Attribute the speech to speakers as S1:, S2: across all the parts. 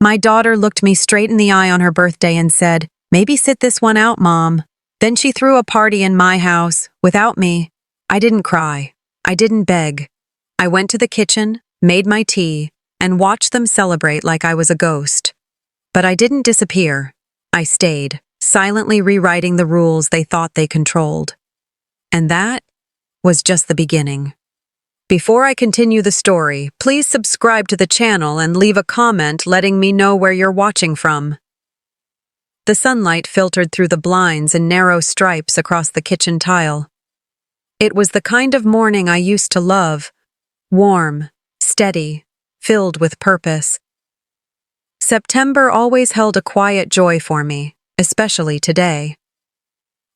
S1: My daughter looked me straight in the eye on her birthday and said, "Maybe sit this one out, Mom." Then she threw a party in my house, without me. I didn't cry. I didn't beg. I went to the kitchen, made my tea, and watched them celebrate like I was a ghost. But I didn't disappear. I stayed, silently rewriting the rules they thought they controlled. And that was just the beginning. Before I continue the story, please subscribe to the channel and leave a comment letting me know where you're watching from. The sunlight filtered through the blinds in narrow stripes across the kitchen tile. It was the kind of morning I used to love, warm, steady, filled with purpose. September always held a quiet joy for me, especially today.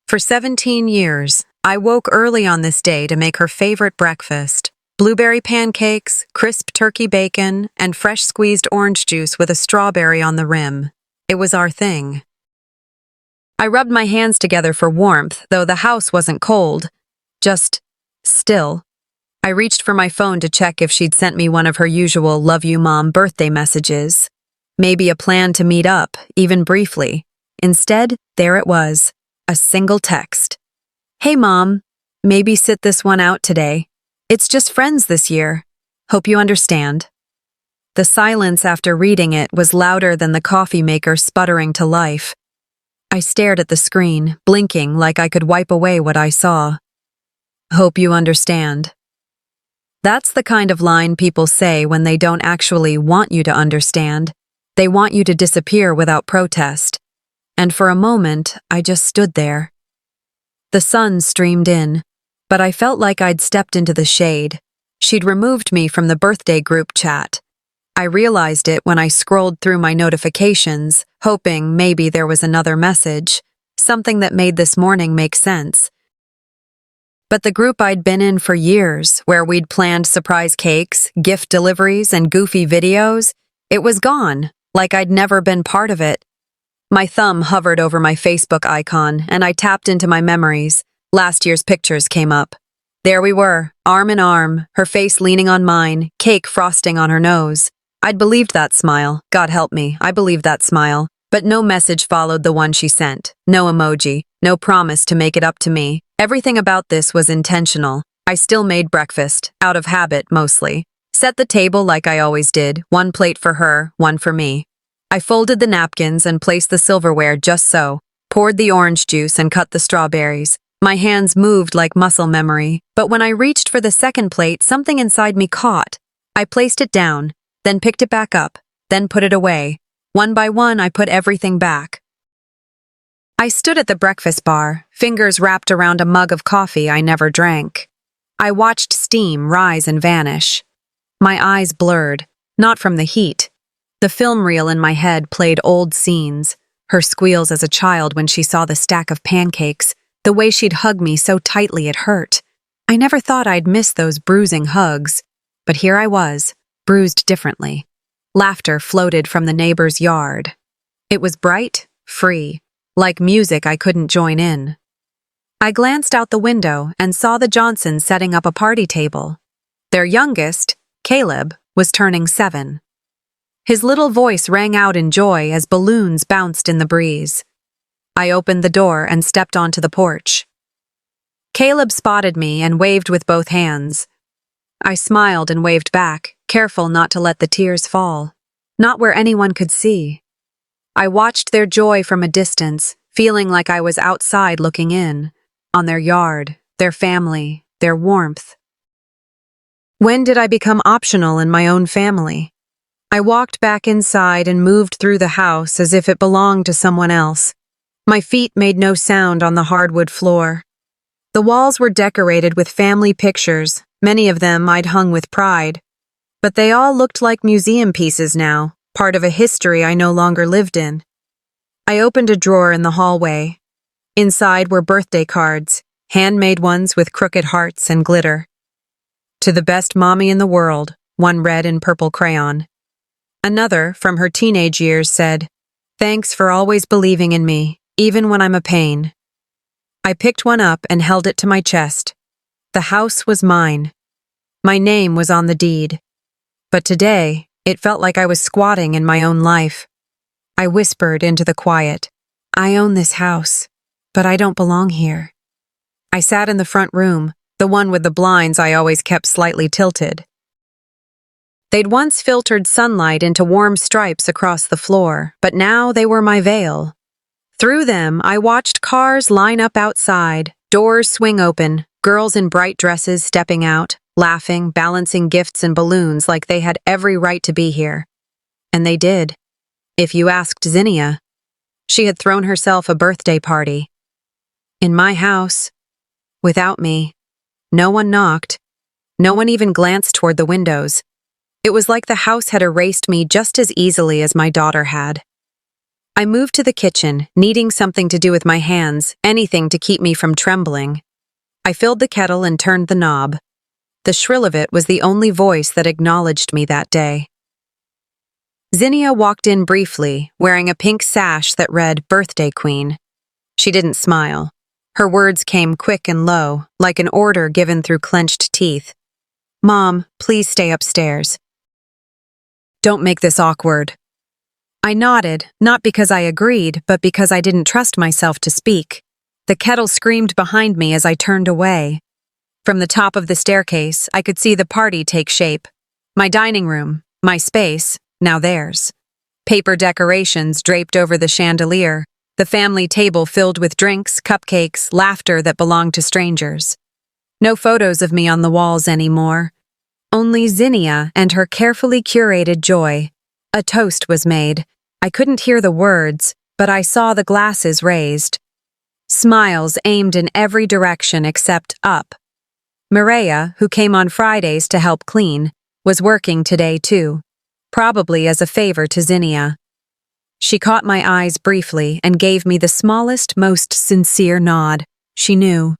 S1: For 17 years, I woke early on this day to make her favorite breakfast: blueberry pancakes, crisp turkey bacon, and fresh squeezed orange juice with a strawberry on the rim. It was our thing. I rubbed my hands together for warmth, though the house wasn't cold, just still. I reached for my phone to check if she'd sent me one of her usual "Love you, Mom" birthday messages. Maybe a plan to meet up, even briefly. Instead, there it was, a single text. "Hey, Mom, maybe sit this one out today. It's just friends this year. Hope you understand." The silence after reading it was louder than the coffee maker sputtering to life. I stared at the screen, blinking like I could wipe away what I saw. "Hope you understand." That's the kind of line people say when they don't actually want you to understand. They want you to disappear without protest. And for a moment, I just stood there. The sun streamed in, but I felt like I'd stepped into the shade. She'd removed me from the birthday group chat. I realized it when I scrolled through my notifications, hoping maybe there was another message, something that made this morning make sense. But the group I'd been in for years, where we'd planned surprise cakes, gift deliveries, and goofy videos, it was gone, like I'd never been part of it. My thumb hovered over my Facebook icon, and I tapped into my memories. Last year's pictures came up. There we were, arm in arm, her face leaning on mine, cake frosting on her nose. I'd believed that smile. God help me, I believed that smile. But no message followed the one she sent. No emoji. No promise to make it up to me. Everything about this was intentional. I still made breakfast, out of habit mostly. Set the table like I always did, one plate for her, one for me. I folded the napkins and placed the silverware just so, poured the orange juice and cut the strawberries. My hands moved like muscle memory, but when I reached for the second plate, something inside me caught. I placed it down, then picked it back up, then put it away. One by one, I put everything back. I stood at the breakfast bar, fingers wrapped around a mug of coffee I never drank. I watched steam rise and vanish. My eyes blurred, not from the heat. The film reel in my head played old scenes, her squeals as a child when she saw the stack of pancakes, the way she'd hug me so tightly it hurt. I never thought I'd miss those bruising hugs, but here I was, bruised differently. Laughter floated from the neighbor's yard. It was bright, free, like music I couldn't join in. I glanced out the window and saw the Johnsons setting up a party table. Their youngest, Caleb, was turning 7. His little voice rang out in joy as balloons bounced in the breeze. I opened the door and stepped onto the porch. Caleb spotted me and waved with both hands. I smiled and waved back, careful not to let the tears fall. Not where anyone could see. I watched their joy from a distance, feeling like I was outside looking in, on their yard, their family, their warmth. When did I become optional in my own family? I walked back inside and moved through the house as if it belonged to someone else. My feet made no sound on the hardwood floor. The walls were decorated with family pictures, many of them I'd hung with pride. But they all looked like museum pieces now, part of a history I no longer lived in. I opened a drawer in the hallway. Inside were birthday cards, handmade ones with crooked hearts and glitter. To the best mommy in the world, one red and purple crayon. Another, from her teenage years, said, "Thanks for always believing in me, even when I'm a pain." I picked one up and held it to my chest. The house was mine. My name was on the deed. But today, It felt like I was squatting in my own life. I whispered into the quiet, "I own this house, but I don't belong here." I sat in the front room, the one with the blinds I always kept slightly tilted. They'd once filtered sunlight into warm stripes across the floor, but now they were my veil. Through them, I watched cars line up outside, doors swing open, girls in bright dresses stepping out, laughing, balancing gifts and balloons like they had every right to be here. And they did. If you asked Zinnia, she had thrown herself a birthday party. In my house, without me. No one knocked. No one even glanced toward the windows. It was like the house had erased me just as easily as my daughter had. I moved to the kitchen, needing something to do with my hands, anything to keep me from trembling. I filled the kettle and turned the knob. The shrill of it was the only voice that acknowledged me that day. Zinnia walked in briefly, wearing a pink sash that read "Birthday Queen." She didn't smile. Her words came quick and low, like an order given through clenched teeth. "Mom, please stay upstairs. Don't make this awkward." I nodded, not because I agreed, but because I didn't trust myself to speak. The kettle screamed behind me as I turned away. From the top of the staircase, I could see the party take shape. My dining room, my space, now theirs. Paper decorations draped over the chandelier, the family table filled with drinks, cupcakes, laughter that belonged to strangers. No photos of me on the walls anymore. Only Zinnia and her carefully curated joy. A toast was made. I couldn't hear the words, but I saw the glasses raised. Smiles aimed in every direction except up. Mireya, who came on Fridays to help clean, was working today too, probably as a favor to Zinnia. She caught my eyes briefly and gave me the smallest, most sincere nod. She knew.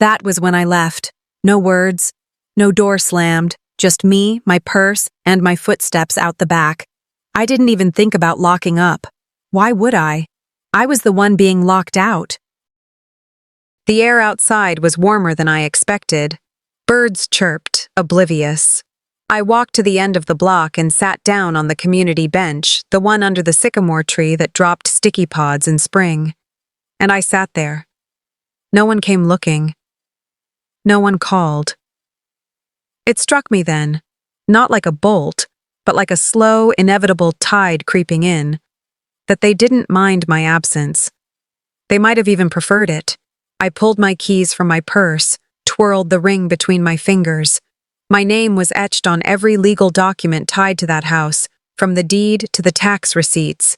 S1: That was when I left. No words, no door slammed, just me, my purse, and my footsteps out the back. I didn't even think about locking up. Why would I? I was the one being locked out. The air outside was warmer than I expected. Birds chirped, oblivious. I walked to the end of the block and sat down on the community bench, the one under the sycamore tree that dropped sticky pods in spring. And I sat there. No one came looking. No one called. It struck me then, not like a bolt, but like a slow, inevitable tide creeping in, that they didn't mind my absence. They might have even preferred it. I pulled my keys from my purse, twirled the ring between my fingers. My name was etched on every legal document tied to that house, from the deed to the tax receipts.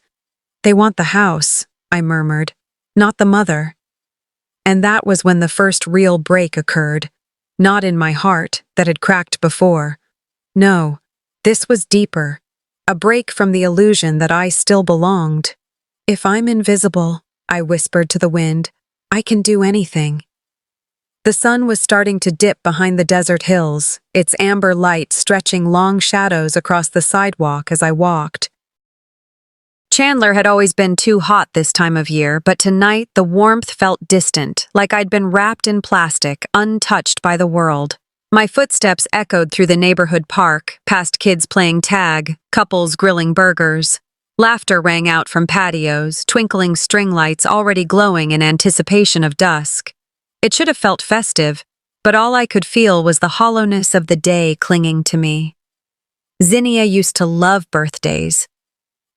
S1: "They want the house," I murmured, "not the mother." And that was when the first real break occurred. Not in my heart, that had cracked before. No, this was deeper. A break from the illusion that I still belonged. "If I'm invisible," I whispered to the wind, "I can do anything." The sun was starting to dip behind the desert hills, its amber light stretching long shadows across the sidewalk as I walked. Chandler had always been too hot this time of year, but tonight the warmth felt distant, like I'd been wrapped in plastic, untouched by the world. My footsteps echoed through the neighborhood park, past kids playing tag, couples grilling burgers. Laughter rang out from patios, twinkling string lights already glowing in anticipation of dusk. It should have felt festive, but all I could feel was the hollowness of the day clinging to me. Zinnia used to love birthdays.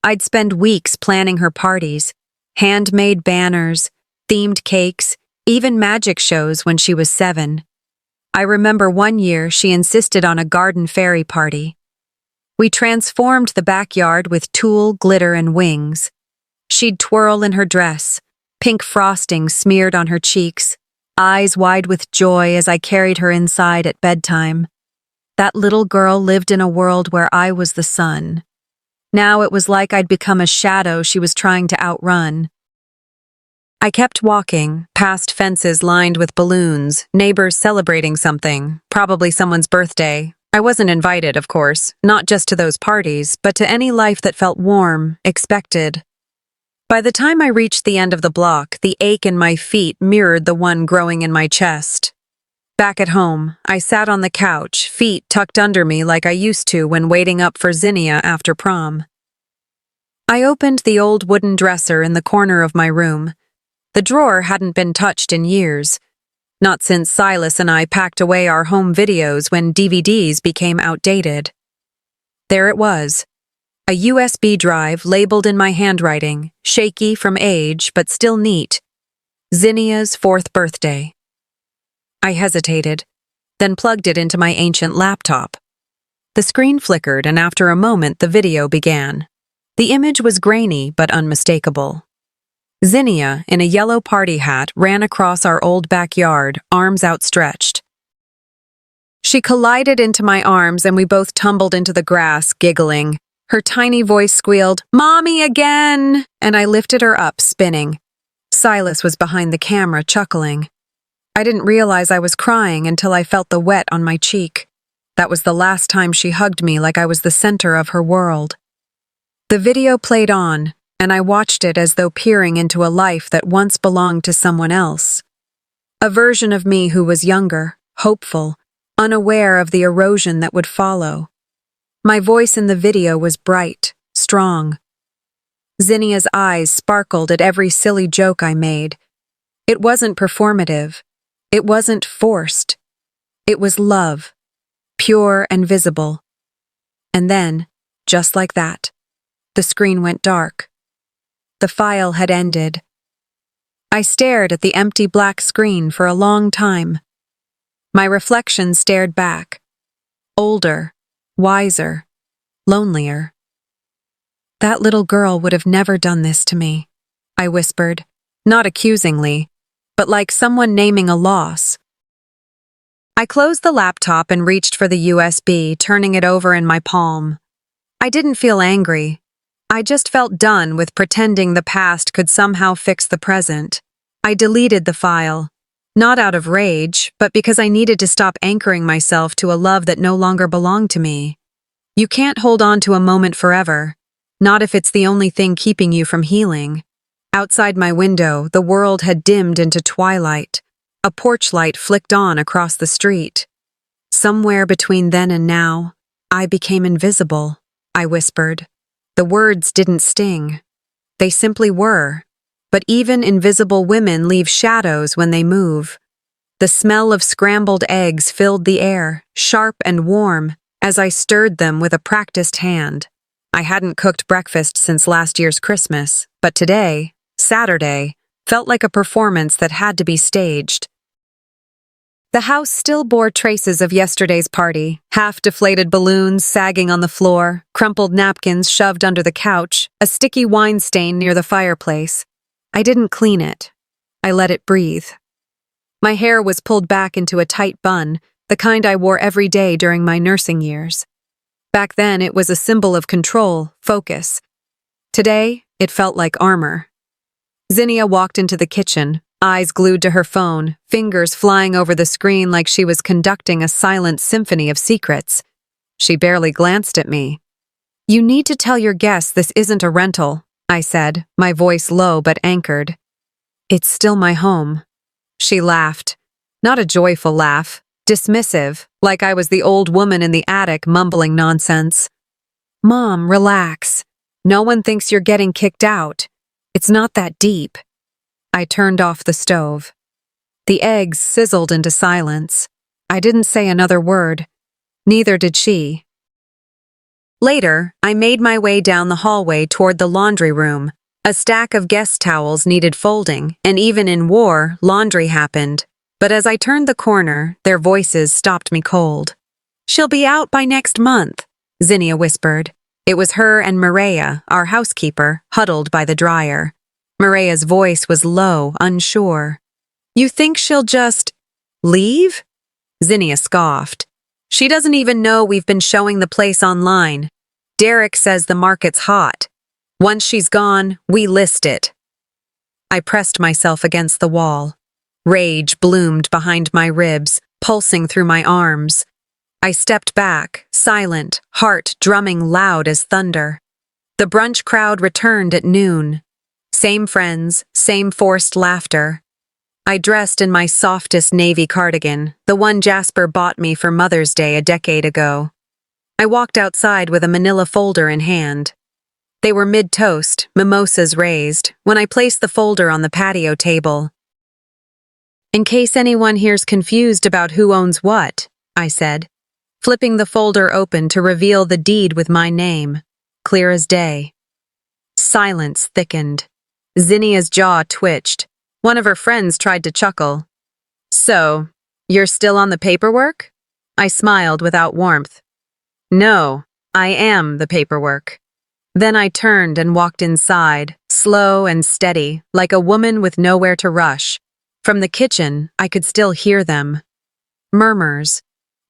S1: I'd spend weeks planning her parties, handmade banners, themed cakes, even magic shows when she was 7. I remember one year she insisted on a garden fairy party. We transformed the backyard with tulle, glitter, and wings. She'd twirl in her dress, pink frosting smeared on her cheeks, eyes wide with joy as I carried her inside at bedtime. That little girl lived in a world where I was the sun. Now it was like I'd become a shadow she was trying to outrun. I kept walking, past fences lined with balloons, neighbors celebrating something, probably someone's birthday. I wasn't invited, of course, not just to those parties, but to any life that felt warm, expected. By the time I reached the end of the block, the ache in my feet mirrored the one growing in my chest. Back at home, I sat on the couch, feet tucked under me like I used to when waiting up for Zinnia after prom. I opened the old wooden dresser in the corner of my room. The drawer hadn't been touched in years, not since Silas and I packed away our home videos when DVDs became outdated. There it was, a USB drive labeled in my handwriting, shaky from age but still neat. Zinnia's 4th birthday. I hesitated, then plugged it into my ancient laptop. The screen flickered, and after a moment the video began. The image was grainy but unmistakable. Zinnia, in a yellow party hat, ran across our old backyard, arms outstretched. She collided into my arms and we both tumbled into the grass, giggling. Her tiny voice squealed, "Mommy again!" and I lifted her up, spinning. Silas was behind the camera, chuckling. I didn't realize I was crying until I felt the wet on my cheek. That was the last time she hugged me like I was the center of her world. The video played on, and I watched it as though peering into a life that once belonged to someone else. A version of me who was younger, hopeful, unaware of the erosion that would follow. My voice in the video was bright, strong. Zinnia's eyes sparkled at every silly joke I made. It wasn't performative. It wasn't forced. It was love, pure and visible. And then, just like that, the screen went dark. The file had ended. I stared at the empty black screen for a long time. My reflection stared back. Older, wiser, lonelier. That little girl would have never done this to me, I whispered, not accusingly, but like someone naming a loss. I closed the laptop and reached for the USB, turning it over in my palm. I didn't feel angry. I just felt done with pretending the past could somehow fix the present. I deleted the file, not out of rage, but because I needed to stop anchoring myself to a love that no longer belonged to me. You can't hold on to a moment forever, not if it's the only thing keeping you from healing. Outside my window, the world had dimmed into twilight. A porch light flicked on across the street. Somewhere between then and now, I became invisible, I whispered. The words didn't sting. They simply were. But even invisible women leave shadows when they move. The smell of scrambled eggs filled the air, sharp and warm, as I stirred them with a practiced hand. I hadn't cooked breakfast since last year's Christmas, but today, Saturday, felt like a performance that had to be staged. The house still bore traces of yesterday's party, half-deflated balloons sagging on the floor, crumpled napkins shoved under the couch, a sticky wine stain near the fireplace. I didn't clean it. I let it breathe. My hair was pulled back into a tight bun, the kind I wore every day during my nursing years. Back then, it was a symbol of control, focus. Today, it felt like armor. Zinnia walked into the kitchen, eyes glued to her phone, fingers flying over the screen like she was conducting a silent symphony of secrets. She barely glanced at me. "You need to tell your guests this isn't a rental," I said, my voice low but anchored. "It's still my home." She laughed. Not a joyful laugh, dismissive, like I was the old woman in the attic mumbling nonsense. "Mom, relax. No one thinks you're getting kicked out. It's not that deep." I turned off the stove. The eggs sizzled into silence. I didn't say another word. Neither did she. Later, I made my way down the hallway toward the laundry room. A stack of guest towels needed folding, and even in war, laundry happened. But as I turned the corner, their voices stopped me cold. "She'll be out by next month," Zinnia whispered. It was her and Maria, our housekeeper, huddled by the dryer. Maria's voice was low, unsure. "You think she'll just leave?" Zinnia scoffed. "She doesn't even know we've been showing the place online. Derek says the market's hot. Once she's gone, we list it." I pressed myself against the wall. Rage bloomed behind my ribs, pulsing through my arms. I stepped back, silent, heart drumming loud as thunder. The brunch crowd returned at noon. Same friends, same forced laughter. I dressed in my softest navy cardigan, the one Jasper bought me for Mother's Day a decade ago. I walked outside with a manila folder in hand. They were mid-toast, mimosas raised, when I placed the folder on the patio table. In case anyone here's confused about who owns what, I said, flipping the folder open to reveal the deed with my name, clear as day. Silence thickened. Zinnia's jaw twitched. One of her friends tried to chuckle. So, you're still on the paperwork? I smiled without warmth. No, I am the paperwork. Then I turned and walked inside, slow and steady, like a woman with nowhere to rush. From the kitchen, I could still hear them. Murmurs.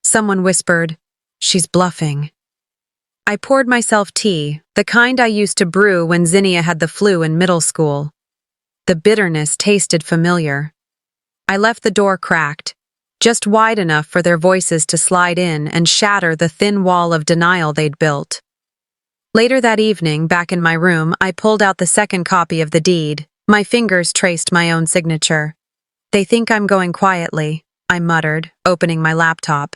S1: Someone whispered, "She's bluffing." I poured myself tea, the kind I used to brew when Zinnia had the flu in middle school. The bitterness tasted familiar. I left the door cracked, just wide enough for their voices to slide in and shatter the thin wall of denial they'd built. Later that evening, back in my room, I pulled out the second copy of the deed. My fingers traced my own signature. "They think I'm going quietly," I muttered, opening my laptop.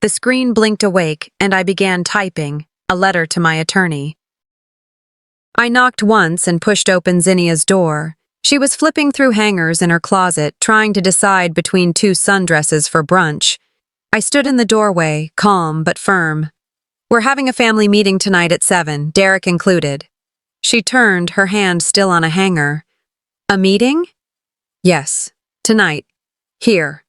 S1: The screen blinked awake, and I began typing, a letter to my attorney. I knocked once and pushed open Zinnia's door. She was flipping through hangers in her closet, trying to decide between two sundresses for brunch. I stood in the doorway, calm but firm. "We're having a family meeting tonight at 7, Derek included." She turned, her hand still on a hanger. "A meeting?" "Yes, tonight. Here."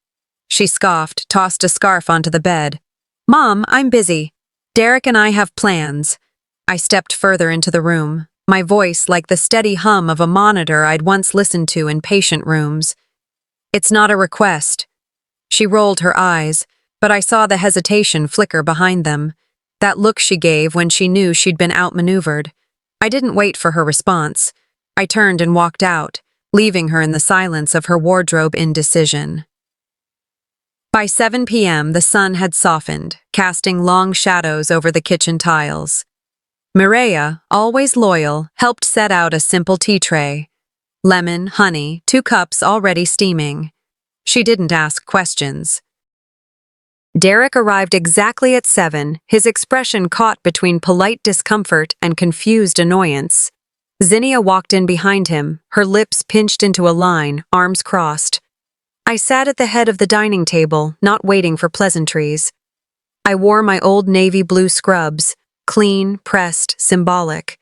S1: She scoffed, tossed a scarf onto the bed. "Mom, I'm busy. Derek and I have plans." I stepped further into the room, my voice like the steady hum of a monitor I'd once listened to in patient rooms. "It's not a request." She rolled her eyes, but I saw the hesitation flicker behind them, that look she gave when she knew she'd been outmaneuvered. I didn't wait for her response. I turned and walked out, leaving her in the silence of her wardrobe indecision. By 7 p.m., the sun had softened, casting long shadows over the kitchen tiles. Mireya, always loyal, helped set out a simple tea tray. Lemon, honey, 2 cups already steaming. She didn't ask questions. Derek arrived exactly at 7, his expression caught between polite discomfort and confused annoyance. Zinnia walked in behind him, her lips pinched into a line, arms crossed. I sat at the head of the dining table, not waiting for pleasantries. I wore my old navy blue scrubs, clean, pressed, symbolic.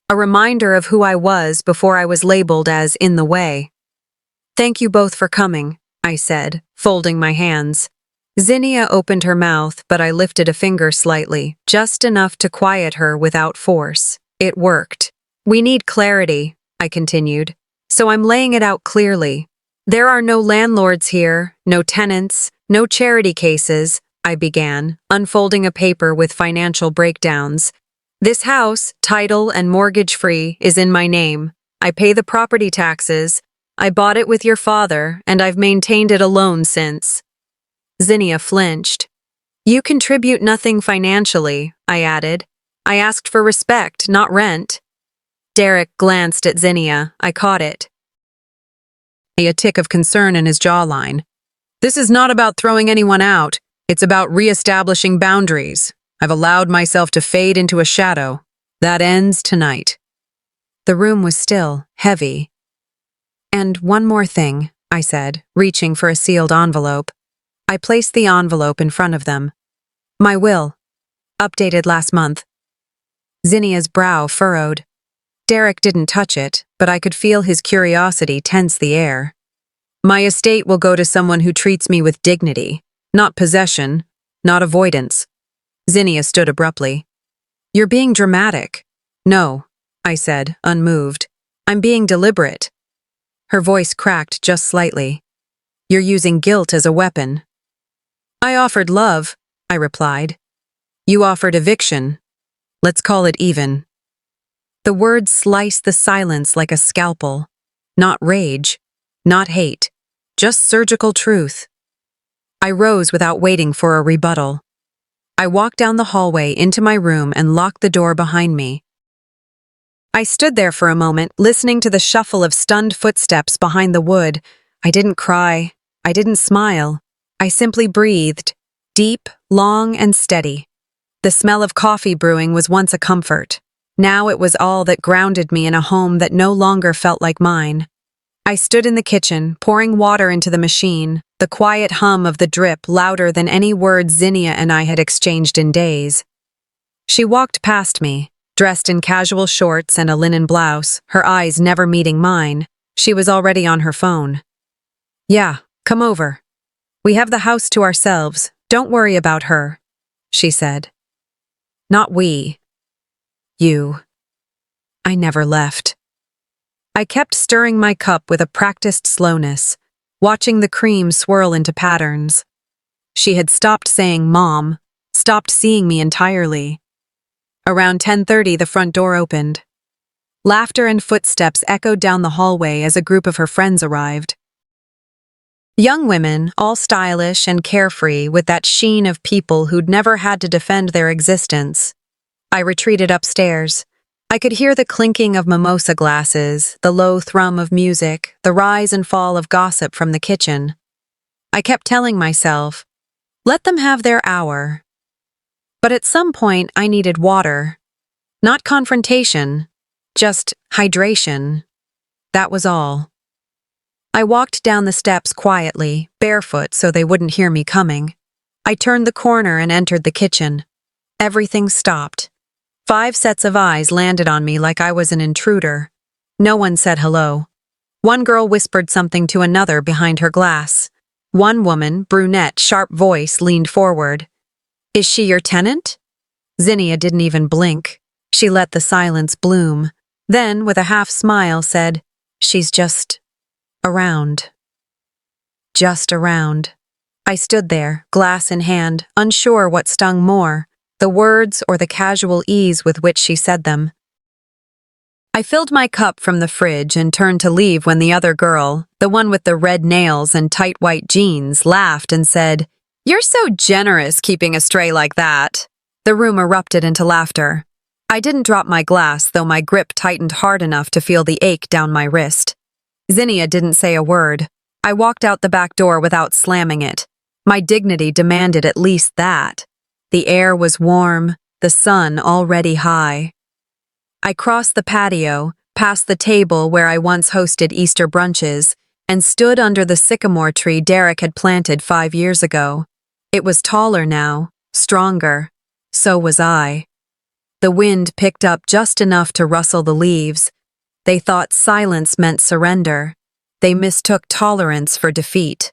S1: A reminder of who I was before I was labeled as in the way. "Thank you both for coming," I said, folding my hands. Zinnia opened her mouth, but I lifted a finger slightly, just enough to quiet her without force. It worked. "We need clarity," I continued, "so I'm laying it out clearly. There are no landlords here, no tenants, no charity cases," I began, unfolding a paper with financial breakdowns. "This house, title and mortgage-free, is in my name. I pay the property taxes. I bought it with your father, and I've maintained it alone since." Zinnia flinched. "You contribute nothing financially," I added. "I asked for respect, not rent." Derek glanced at Zinnia. I caught it. A tick of concern in his jawline. "This is not about throwing anyone out. It's about re-establishing boundaries. I've allowed myself to fade into a shadow. That ends tonight." The room was still, heavy. "And one more thing," I said, reaching for a sealed envelope. I placed the envelope in front of them. "My will. Updated last month." Zinnia's brow furrowed. Derek didn't touch it, but I could feel his curiosity tense the air. "My estate will go to someone who treats me with dignity, not possession, not avoidance." Zinnia stood abruptly. "You're being dramatic." "No," I said, unmoved. "I'm being deliberate." Her voice cracked just slightly. "You're using guilt as a weapon." "I offered love," I replied. "You offered eviction. Let's call it even." The words sliced the silence like a scalpel. Not rage, not hate, just surgical truth. I rose without waiting for a rebuttal. I walked down the hallway into my room and locked the door behind me. I stood there for a moment, listening to the shuffle of stunned footsteps behind the wood, I didn't cry. I didn't smile. I simply breathed, deep, long, and steady. The smell of coffee brewing was once a comfort. Now it was all that grounded me in a home that no longer felt like mine. I stood in the kitchen, pouring water into the machine, the quiet hum of the drip louder than any words Zinnia and I had exchanged in days. She walked past me, dressed in casual shorts and a linen blouse, her eyes never meeting mine. She was already on her phone. "Yeah, come over. We have the house to ourselves. Don't worry about her," she said. "Not we. You." I never left. I kept stirring my cup with a practiced slowness, watching the cream swirl into patterns. She had stopped saying "Mom," stopped seeing me entirely. Around 10:30, the front door opened. Laughter and footsteps echoed down the hallway as a group of her friends arrived. Young women, all stylish and carefree, with that sheen of people who'd never had to defend their existence. I retreated upstairs. I could hear the clinking of mimosa glasses, the low thrum of music, the rise and fall of gossip from the kitchen. I kept telling myself, let them have their hour. But at some point, I needed water. Not confrontation, just hydration. That was all. I walked down the steps quietly, barefoot so they wouldn't hear me coming. I turned the corner and entered the kitchen. Everything stopped. 5 sets of eyes landed on me like I was an intruder. No one said hello. One girl whispered something to another behind her glass. One woman, brunette, sharp voice, leaned forward. "Is she your tenant?" Zinnia didn't even blink. She let the silence bloom. Then, with a half smile, said, "She's just around." Just around. I stood there, glass in hand, unsure what stung more, the words or the casual ease with which she said them. I filled my cup from the fridge and turned to leave when the other girl, the one with the red nails and tight white jeans, laughed and said, "You're so generous keeping a stray like that." The room erupted into laughter. I didn't drop my glass, though my grip tightened hard enough to feel the ache down my wrist. Zinnia didn't say a word. I walked out the back door without slamming it. My dignity demanded at least that. The air was warm, the sun already high. I crossed the patio, past the table where I once hosted Easter brunches, and stood under the sycamore tree Derek had planted 5 years ago. It was taller now, stronger. So was I. The wind picked up just enough to rustle the leaves. They thought silence meant surrender. They mistook tolerance for defeat.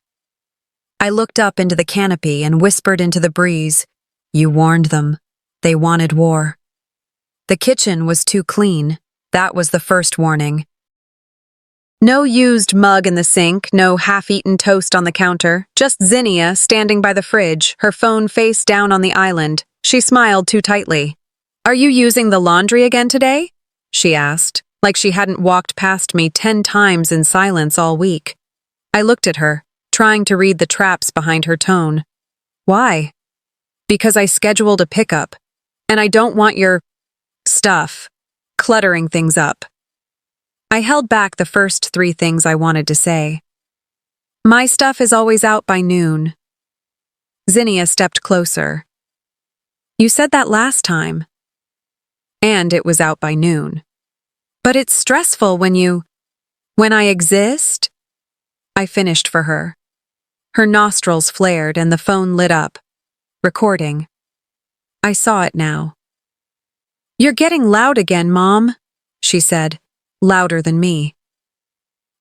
S1: I looked up into the canopy and whispered into the breeze, "You warned them. They wanted war." The kitchen was too clean. That was the first warning. No used mug in the sink, no half-eaten toast on the counter, just Zinnia standing by the fridge, her phone face down on the island. She smiled too tightly. "Are you using the laundry again today?" she asked, like she hadn't walked past me 10 times in silence all week. I looked at her, trying to read the traps behind her tone. "Why?" "Because I scheduled a pickup, and I don't want your stuff cluttering things up." I held back the first 3 things I wanted to say. "My stuff is always out by noon." Zinnia stepped closer. "You said that last time." And it was out by noon. "But it's stressful when I exist?" I finished for her. Her nostrils flared and the phone lit up. Recording. I saw it now. "You're getting loud again, Mom," she said, louder than me.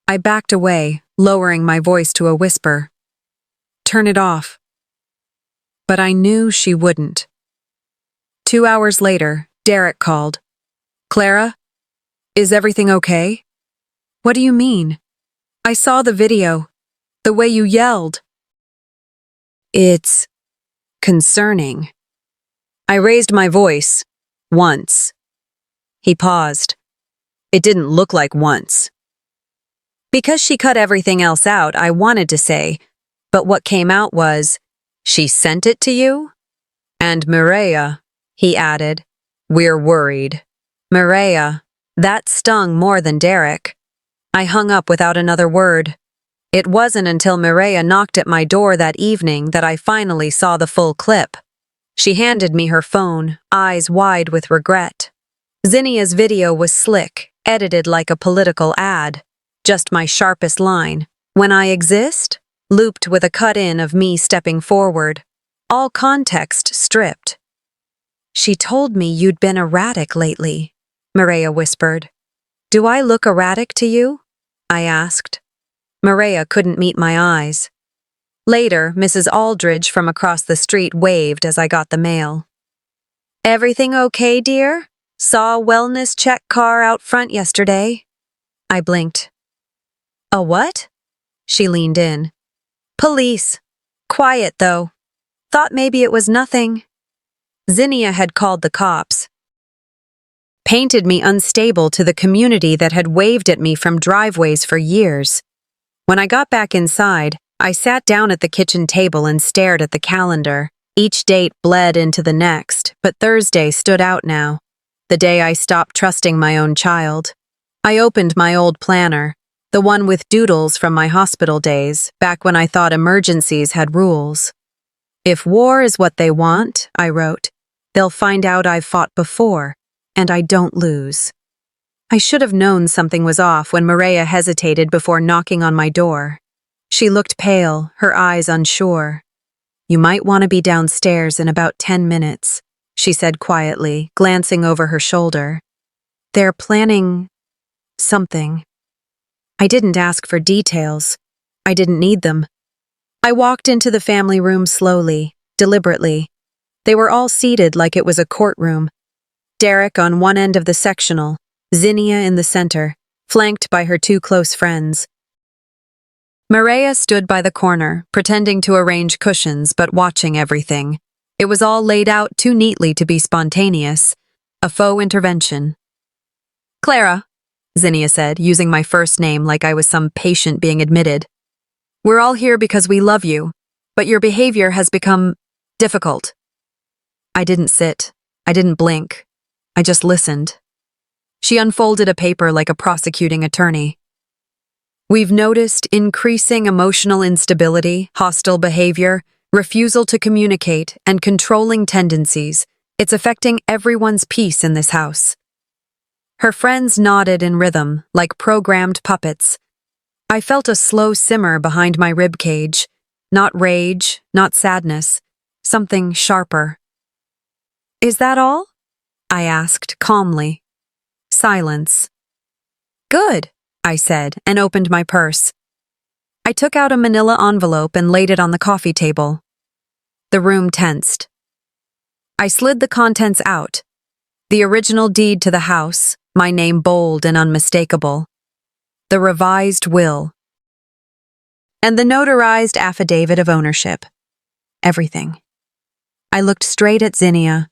S1: I backed away, lowering my voice to a whisper. "Turn it off." But I knew she wouldn't. 2 hours later, Derek called. "Clara? Is everything okay?" "What do you mean?" "I saw the video. The way you yelled." "It's concerning." I raised my voice. Once. He paused. It didn't look like once. Because she cut everything else out, I wanted to say, but what came out was, "She sent it to you?" "And Mireya," he added. "We're worried." Mireya. That stung more than Derek. I hung up without another word. It wasn't until Mireya knocked at my door that evening that I finally saw the full clip. She handed me her phone, eyes wide with regret. Zinnia's video was slick, edited like a political ad. Just my sharpest line, "When I exist?" looped with a cut-in of me stepping forward. All context stripped. "She told me you'd been erratic lately," Mireya whispered. "Do I look erratic to you?" I asked. Mireya couldn't meet my eyes. Later, Mrs. Aldridge from across the street waved as I got the mail. "Everything okay, dear? Saw a wellness check car out front yesterday." I blinked. "A what?" She leaned in. "Police. Quiet, though. Thought maybe it was nothing." Zinnia had called the cops. Painted me unstable to the community that had waved at me from driveways for years. When I got back inside, I sat down at the kitchen table and stared at the calendar. Each date bled into the next, but Thursday stood out now. The day I stopped trusting my own child. I opened my old planner, the one with doodles from my hospital days, back when I thought emergencies had rules. "If war is what they want," I wrote, "they'll find out I've fought before, and I don't lose." I should have known something was off when Mireya hesitated before knocking on my door. She looked pale, her eyes unsure. "You might want to be downstairs in about 10 minutes, she said quietly, glancing over her shoulder. "They're planning something." I didn't ask for details. I didn't need them. I walked into the family room slowly, deliberately. They were all seated like it was a courtroom. Derek on one end of the sectional, Zinnia in the center, flanked by her two close friends. Mireya stood by the corner, pretending to arrange cushions but watching everything. It was all laid out too neatly to be spontaneous, a faux intervention. "Clara," Zinnia said, using my first name like I was some patient being admitted. "We're all here because we love you, but your behavior has become difficult." I didn't sit. I didn't blink. I just listened. She unfolded a paper like a prosecuting attorney. "We've noticed increasing emotional instability, hostile behavior, refusal to communicate, and controlling tendencies. It's affecting everyone's peace in this house." Her friends nodded in rhythm, like programmed puppets. I felt a slow simmer behind my ribcage. Not rage, not sadness. Something sharper. "Is that all?" I asked calmly. Silence. "Good," I said, and opened my purse. I took out a manila envelope and laid it on the coffee table. The room tensed. I slid the contents out. The original deed to the house, my name bold and unmistakable. The revised will. And the notarized affidavit of ownership. Everything. I looked straight at Zinnia.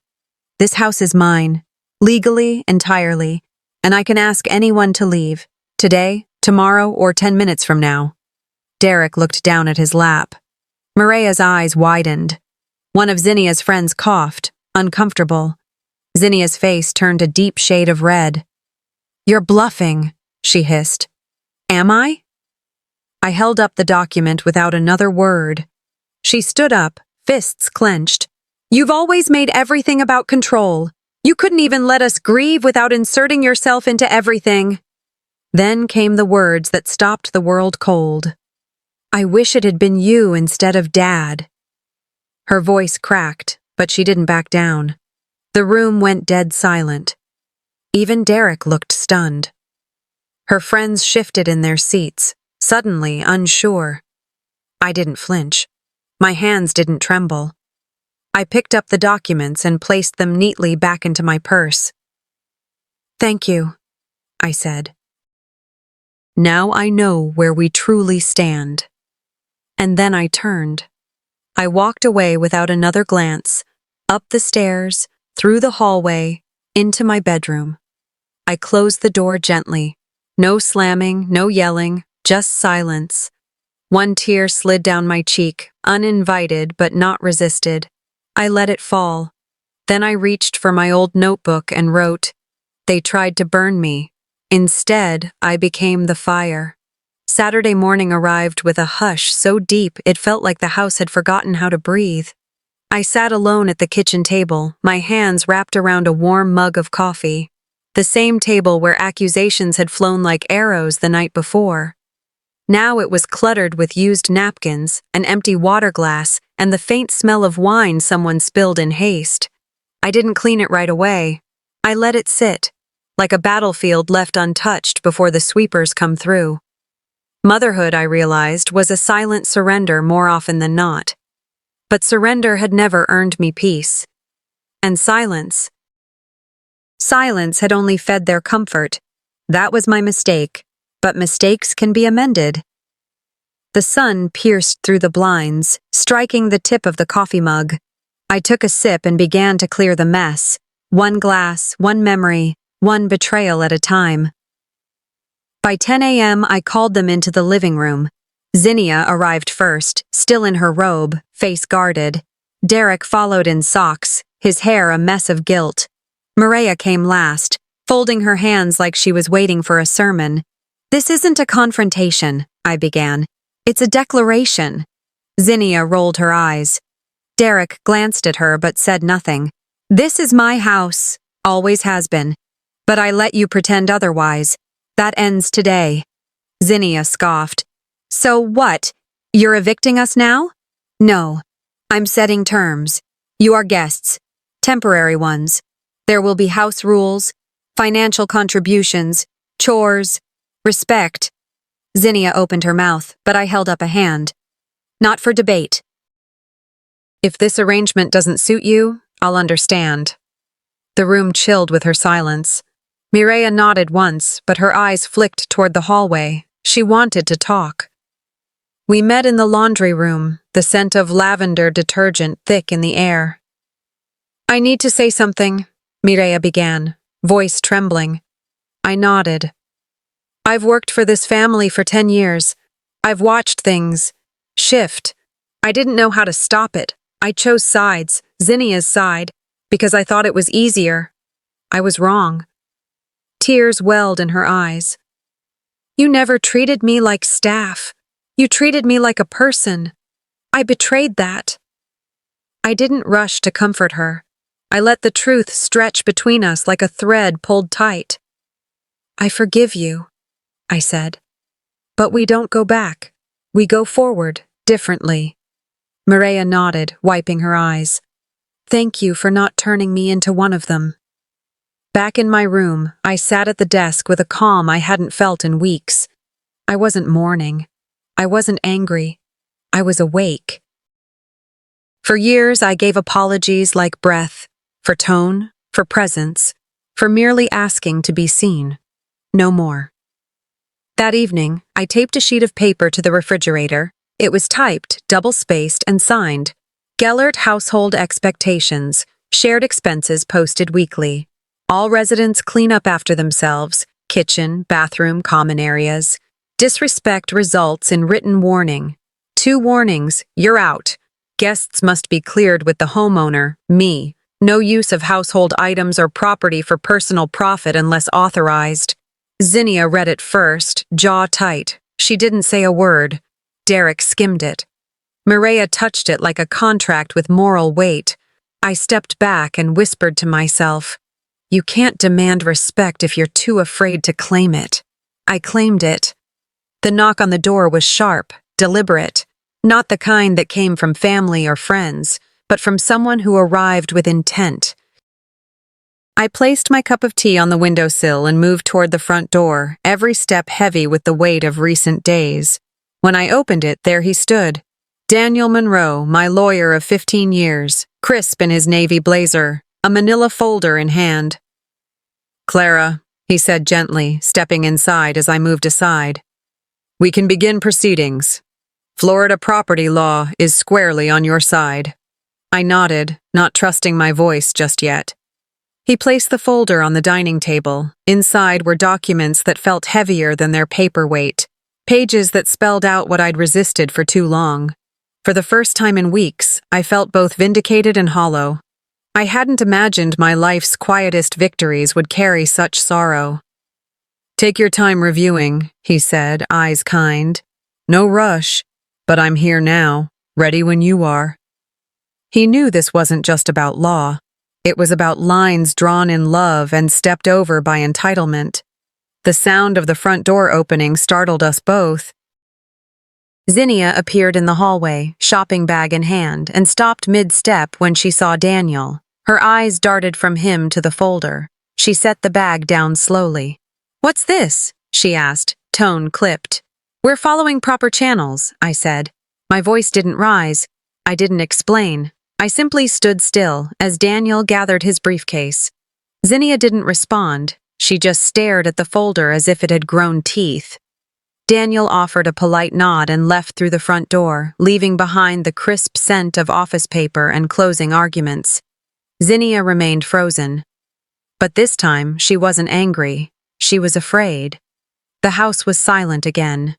S1: This house is mine, legally, entirely, and I can ask anyone to leave, today, tomorrow, or 10 minutes from now. Derek looked down at his lap. Mireya's eyes widened. One of Zinnia's friends coughed, uncomfortable. Zinnia's face turned a deep shade of red. "You're bluffing," she hissed. "Am I?" I held up the document without another word. She stood up, fists clenched. "You've always made everything about control. You couldn't even let us grieve without inserting yourself into everything." Then came the words that stopped the world cold. "I wish it had been you instead of Dad." Her voice cracked, but she didn't back down. The room went dead silent. Even Derek looked stunned. Her friends shifted in their seats, suddenly unsure. I didn't flinch. My hands didn't tremble. I picked up the documents and placed them neatly back into my purse. "Thank you," I said. "Now I know where we truly stand." And then I turned. I walked away without another glance, up the stairs, through the hallway, into my bedroom. I closed the door gently. No slamming, no yelling, just silence. One tear slid down my cheek, uninvited but not resisted. I let it fall. Then I reached for my old notebook and wrote, "They tried to burn me. Instead, I became the fire." Saturday morning arrived with a hush so deep it felt like the house had forgotten how to breathe. I sat alone at the kitchen table, my hands wrapped around a warm mug of coffee. The same table where accusations had flown like arrows the night before. Now it was cluttered with used napkins, an empty water glass, and the faint smell of wine someone spilled in haste. I didn't clean it right away. I let it sit, like a battlefield left untouched before the sweepers come through. Motherhood, I realized, was a silent surrender more often than not. But surrender had never earned me peace. And silence had only fed their comfort. That was my mistake, but mistakes can be amended. The sun pierced through the blinds, striking the tip of the coffee mug. I took a sip and began to clear the mess, one glass, one memory, one betrayal at a time. By 10 a.m., I called them into the living room. Zinnia arrived first, still in her robe, face guarded. Derek followed in socks, his hair a mess of guilt. Maria came last, folding her hands like she was waiting for a sermon. "This isn't a confrontation," I began. "It's a declaration." Zinnia rolled her eyes. Derek glanced at her but said nothing. "This is my house, always has been. But I let you pretend otherwise. That ends today." Zinnia scoffed. "So what? You're evicting us now?" "No. I'm setting terms. You are guests. Temporary ones. There will be house rules, financial contributions, chores, respect." Zinnia opened her mouth, but I held up a hand. "Not for debate." "If this arrangement doesn't suit you, I'll understand." The room chilled with her silence. Mireya nodded once, but her eyes flicked toward the hallway. She wanted to talk. We met in the laundry room, the scent of lavender detergent thick in the air. "I need to say something," Mireya began, voice trembling. I nodded. "I've worked for this family for 10 years. I've watched things shift. I didn't know how to stop it. I chose sides, Zinnia's side, because I thought it was easier. I was wrong." Tears welled in her eyes. "You never treated me like staff. You treated me like a person. I betrayed that." I didn't rush to comfort her. I let the truth stretch between us like a thread pulled tight. "I forgive you," I said. "But we don't go back. We go forward, differently." Mireya nodded, wiping her eyes. "Thank you for not turning me into one of them." Back in my room, I sat at the desk with a calm I hadn't felt in weeks. I wasn't mourning. I wasn't angry. I was awake. For years, I gave apologies like breath, for tone, for presence, for merely asking to be seen. No more. That evening, I taped a sheet of paper to the refrigerator. It was typed, double-spaced, and signed. Gellert Household Expectations, Shared Expenses Posted Weekly. All residents clean up after themselves, kitchen, bathroom, common areas. Disrespect results in written warning. 2 warnings, you're out. Guests must be cleared with the homeowner, me. No use of household items or property for personal profit unless authorized. Zinnia read it first, jaw tight. She didn't say a word. Derek skimmed it. Mireya touched it like a contract with moral weight. I stepped back and whispered to myself, "You can't demand respect if you're too afraid to claim it." I claimed it. The knock on the door was sharp, deliberate, not the kind that came from family or friends, but from someone who arrived with intent. I placed my cup of tea on the windowsill and moved toward the front door, every step heavy with the weight of recent days. When I opened it, there he stood. Daniel Monroe, my lawyer of 15 years, crisp in his navy blazer, a manila folder in hand. "Clara," he said gently, stepping inside as I moved aside. "We can begin proceedings. Florida property law is squarely on your side." I nodded, not trusting my voice just yet. He placed the folder on the dining table. Inside were documents that felt heavier than their paperweight, pages that spelled out what I'd resisted for too long. For the first time in weeks, I felt both vindicated and hollow. I hadn't imagined my life's quietest victories would carry such sorrow. Take your time reviewing, he said, eyes kind. No rush, but I'm here now, ready when you are. He knew this wasn't just about law. It was about lines drawn in love and stepped over by entitlement. The sound of the front door opening startled us both. Zinnia appeared in the hallway, shopping bag in hand, and stopped mid-step when she saw Daniel. Her eyes darted from him to the folder. She set the bag down slowly. "What's this?" she asked, tone clipped. "We're following proper channels," I said. My voice didn't rise. I didn't explain. I simply stood still as Daniel gathered his briefcase. Zinnia didn't respond. She just stared at the folder as if it had grown teeth. Daniel offered a polite nod and left through the front door, leaving behind the crisp scent of office paper and closing arguments. Zinnia remained frozen. But this time, she wasn't angry. She was afraid. The house was silent again.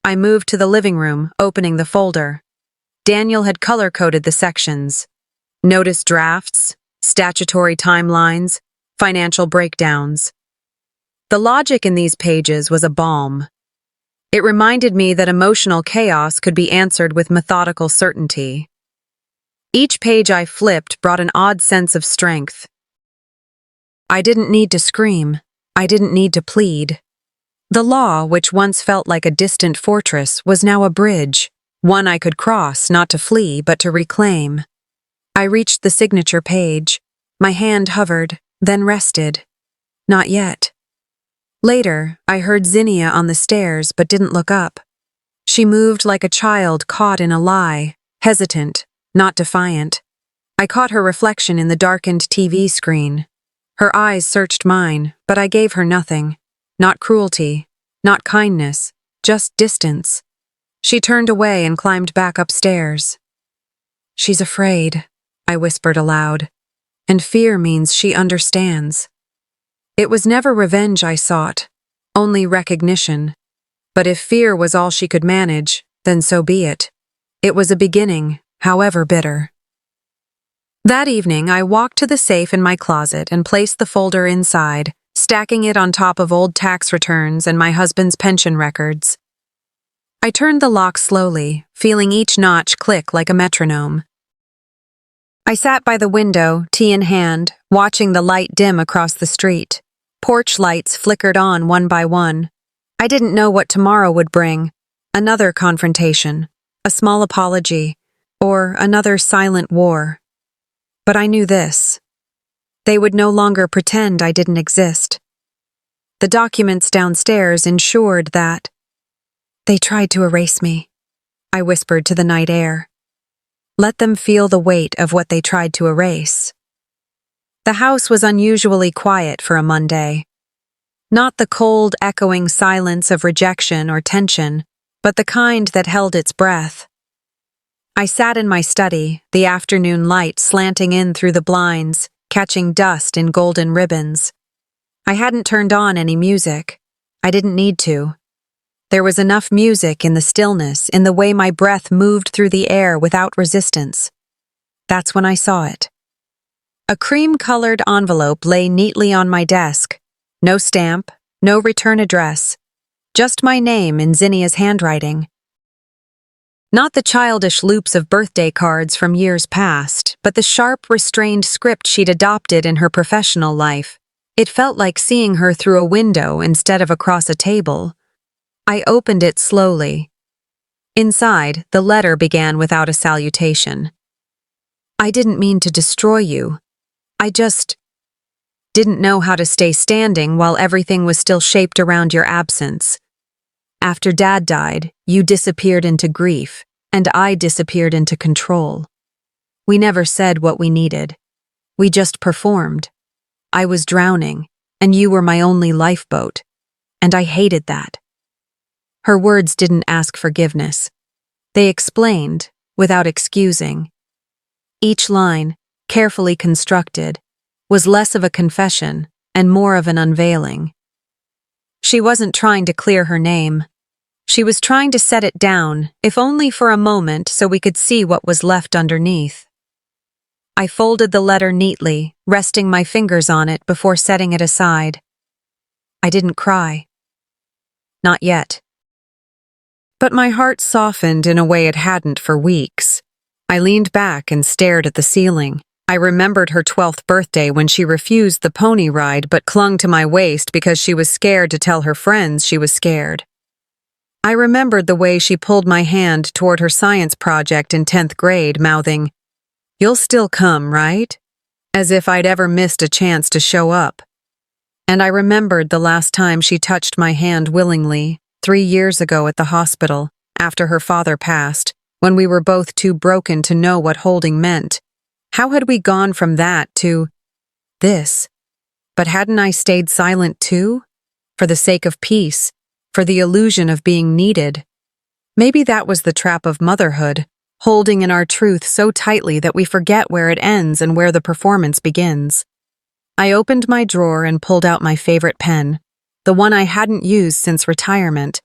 S1: I moved to the living room, opening the folder. Daniel had color-coded the sections. Notice drafts, statutory timelines, financial breakdowns. The logic in these pages was a balm. It reminded me that emotional chaos could be answered with methodical certainty. Each page I flipped brought an odd sense of strength. I didn't need to scream. I didn't need to plead. The law, which once felt like a distant fortress, was now a bridge. One I could cross, not to flee, but to reclaim. I reached the signature page. My hand hovered, then rested. Not yet. Later, I heard Zinnia on the stairs, but didn't look up. She moved like a child caught in a lie, hesitant, not defiant. I caught her reflection in the darkened TV screen. Her eyes searched mine, but I gave her nothing. Not cruelty, not kindness, just distance. She turned away and climbed back upstairs. "She's afraid," I whispered aloud, "and fear means she understands." It was never revenge I sought, only recognition. But if fear was all she could manage, then so be it. It was a beginning, however bitter. That evening, I walked to the safe in my closet and placed the folder inside, stacking it on top of old tax returns and my husband's pension records. I turned the lock slowly, feeling each notch click like a metronome. I sat by the window, tea in hand, watching the light dim across the street. Porch lights flickered on one by one. I didn't know what tomorrow would bring. Another confrontation, a small apology, or another silent war. But I knew this. They would no longer pretend I didn't exist. The documents downstairs ensured that. "They tried to erase me," I whispered to the night air. "Let them feel the weight of what they tried to erase." The house was unusually quiet for a Monday. Not the cold, echoing silence of rejection or tension, but the kind that held its breath. I sat in my study, the afternoon light slanting in through the blinds, catching dust in golden ribbons. I hadn't turned on any music. I didn't need to. There was enough music in the stillness, in the way my breath moved through the air without resistance. That's when I saw it. A cream-colored envelope lay neatly on my desk. No stamp, no return address. Just my name in Zinnia's handwriting. Not the childish loops of birthday cards from years past, but the sharp, restrained script she'd adopted in her professional life. It felt like seeing her through a window instead of across a table. I opened it slowly. Inside, the letter began without a salutation. "I didn't mean to destroy you. I just didn't know how to stay standing while everything was still shaped around your absence. After Dad died, you disappeared into grief, and I disappeared into control. We never said what we needed. We just performed. I was drowning, and you were my only lifeboat, and I hated that." Her words didn't ask forgiveness. They explained, without excusing. Each line, carefully constructed, was less of a confession and more of an unveiling. She wasn't trying to clear her name. She was trying to set it down, if only for a moment, so we could see what was left underneath. I folded the letter neatly, resting my fingers on it before setting it aside. I didn't cry. Not yet. But my heart softened in a way it hadn't for weeks. I leaned back and stared at the ceiling. I remembered her 12th birthday when she refused the pony ride but clung to my waist because she was scared to tell her friends she was scared. I remembered the way she pulled my hand toward her science project in 10th grade, mouthing, "You'll still come, right?" As if I'd ever missed a chance to show up. And I remembered the last time she touched my hand willingly, 3 years ago at the hospital, after her father passed, when we were both too broken to know what holding meant. How had we gone from that to this? But hadn't I stayed silent too? For the sake of peace, for the illusion of being needed. Maybe that was the trap of motherhood, holding in our truth so tightly that we forget where it ends and where the performance begins. I opened my drawer and pulled out my favorite pen, the one I hadn't used since retirement.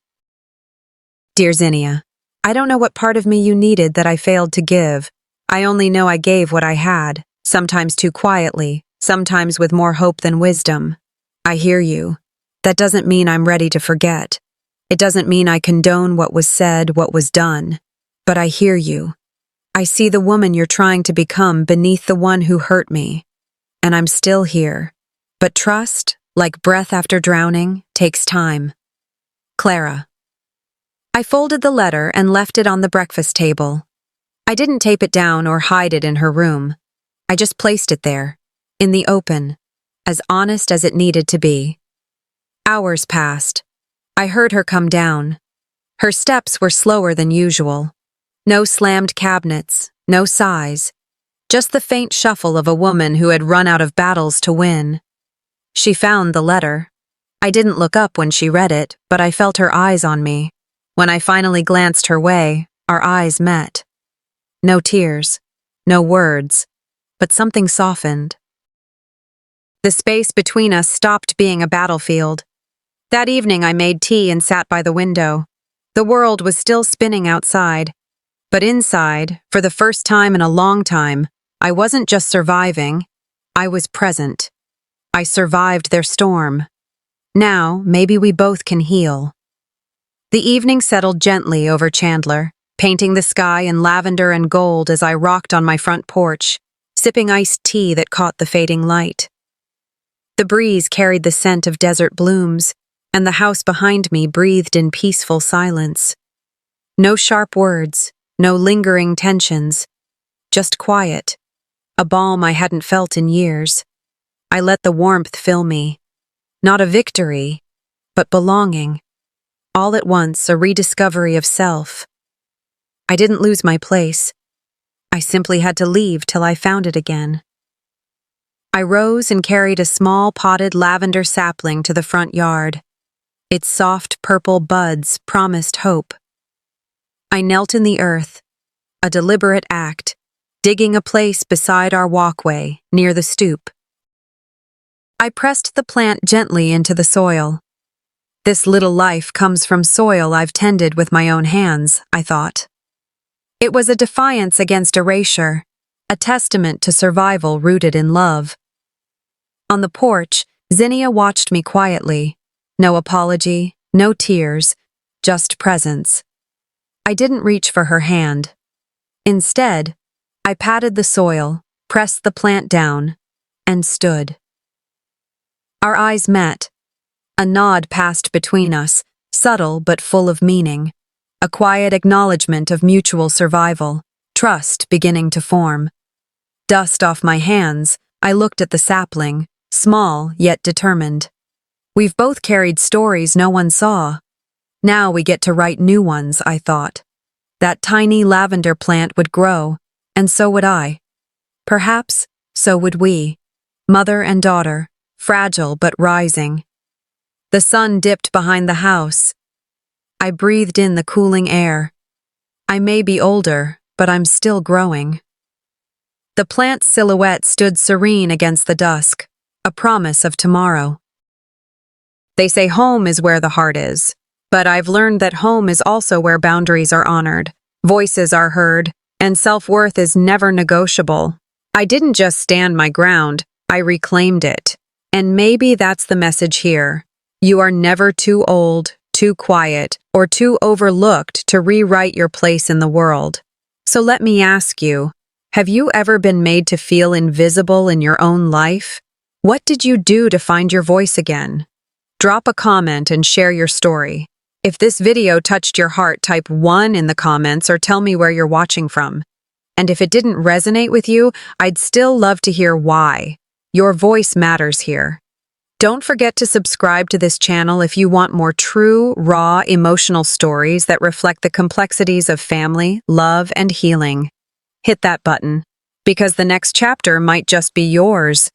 S1: Dear Zinnia, I don't know what part of me you needed that I failed to give. I only know I gave what I had, sometimes too quietly, sometimes with more hope than wisdom. I hear you. That doesn't mean I'm ready to forget. It doesn't mean I condone what was said, what was done. But I hear you. I see the woman you're trying to become beneath the one who hurt me. And I'm still here. But trust, like breath after drowning, takes time. Clara. I folded the letter and left it on the breakfast table. I didn't tape it down or hide it in her room. I just placed it there, in the open, as honest as it needed to be. Hours passed. I heard her come down. Her steps were slower than usual. No slammed cabinets, no sighs, just the faint shuffle of a woman who had run out of battles to win. She found the letter. I didn't look up when she read it, but I felt her eyes on me. When I finally glanced her way, our eyes met. No tears, no words, but something softened. The space between us stopped being a battlefield. That evening I made tea and sat by the window. The world was still spinning outside. But inside, for the first time in a long time, I wasn't just surviving, I was present. I survived their storm. Now, maybe we both can heal. The evening settled gently over Chandler, painting the sky in lavender and gold as I rocked on my front porch, sipping iced tea that caught the fading light. The breeze carried the scent of desert blooms, and the house behind me breathed in peaceful silence. No sharp words, no lingering tensions, just quiet, a balm I hadn't felt in years. I let the warmth fill me. Not a victory, but belonging. All at once, a rediscovery of self. I didn't lose my place. I simply had to leave till I found it again. I rose and carried a small potted lavender sapling to the front yard. Its soft purple buds promised hope. I knelt in the earth, a deliberate act, digging a place beside our walkway, near the stoop. I pressed the plant gently into the soil. This little life comes from soil I've tended with my own hands, I thought. It was a defiance against erasure, a testament to survival rooted in love. On the porch, Zinnia watched me quietly. No apology, no tears, just presence. I didn't reach for her hand. Instead, I patted the soil, pressed the plant down, and stood. Our eyes met. A nod passed between us, subtle but full of meaning. A quiet acknowledgement of mutual survival, trust beginning to form. Dust off my hands, I looked at the sapling, small yet determined. We've both carried stories no one saw. Now we get to write new ones, I thought. That tiny lavender plant would grow, and so would I. Perhaps, so would we. Mother and daughter, fragile but rising. The sun dipped behind the house. I breathed in the cooling air. I may be older, but I'm still growing. The plant's silhouette stood serene against the dusk, a promise of tomorrow. They say home is where the heart is, but I've learned that home is also where boundaries are honored, voices are heard, and self-worth is never negotiable. I didn't just stand my ground, I reclaimed it. And maybe that's the message here. You are never too old, too quiet, or too overlooked to rewrite your place in the world. So let me ask you, have you ever been made to feel invisible in your own life? What did you do to find your voice again? Drop a comment and share your story. If this video touched your heart, type 1 in the comments or tell me where you're watching from. And if it didn't resonate with you, I'd still love to hear why. Your voice matters here. Don't forget to subscribe to this channel if you want more true, raw, emotional stories that reflect the complexities of family, love, and healing. Hit that button, because the next chapter might just be yours.